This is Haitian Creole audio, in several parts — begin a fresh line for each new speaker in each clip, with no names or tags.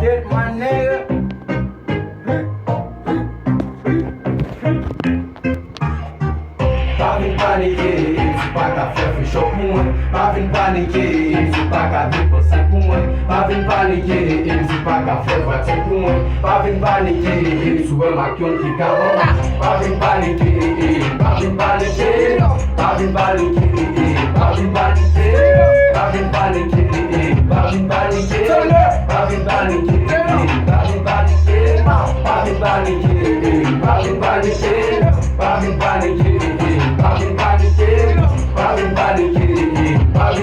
shit, my nigga.
Pra vir paniquer, se pra café fechou com mãe. Pra vir paniquer, se pra cadeia você com mãe. Pra vir paniquer, se pra café vai ser com mãe. Pra vir paniquer, isso é maquião que calma. Pra vir paniquer, pra vir paniquer. Pra vir paniquer, pra vir paniquer. Pra vir paniquer, pra vir paniquer. Pra vir paniquer, pra vir paniquer. Pra vir paniquer, pra vir paniquer. Pra vir paniquer. Bavin paniquer, bavin paniquer, bavin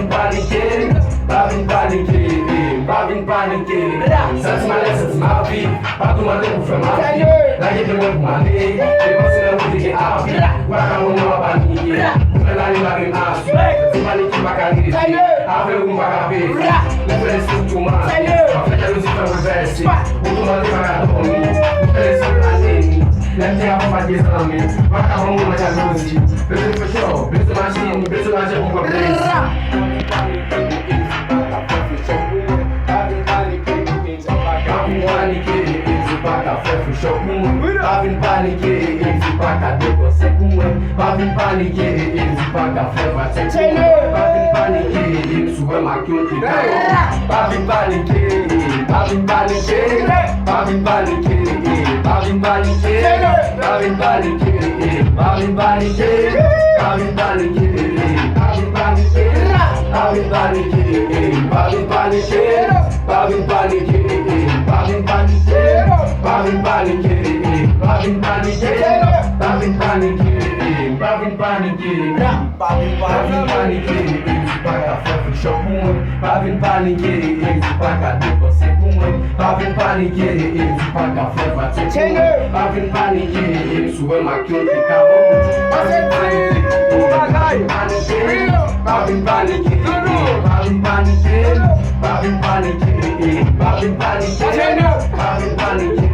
paniquer, bavin paniquer, bavin paniquer. Sans malais, sans ma vie, pas tout le monde pour faire ma vie. La gueule de moi pour m'aller, les pensées de la musique à vie. Voilà comment on va paniquer, on fait la ligne avec un assu. C'est paniquer, pas qu'à avec le goût, pas qu'à payer. Les frères sont tout mal, on fait la musique pour verser. Pour tout le monde, pas qu'à dormir, on fait les sons à l'ennemi. Let me have my days on me. Rock a home with my music. Busy for show, busy machine, busy machine on my place. Bavin paniquer, easy pra cadê você com ele? Bavin paniquer, easy pra café vai ser com ele. Bavin paniquer, isso é maquião que calma. Bavin paniquer, bavin paniquer, bavin paniquer, bavin paniquer, bavin paniquer, bavin paniquer, bavin paniquer, bavin paniquer, bavin paniquer, bavin paniquer, bavin paniquer, bavin paniquer, bavin paniquer. Bavin paniquer, bavin paniquer, bavin paniquer, bavin paniquer, pra café fechou com mãe. Bavin paniquer, pra cadeia você com mãe. Bavin paniquer, pra café vai ser com mãe. Bavin paniquer, isso é maquião que acabou. Bavin paniquer, bavin paniquer, bavin paniquer, bavin paniquer, bavin paniquer, bavin paniquer.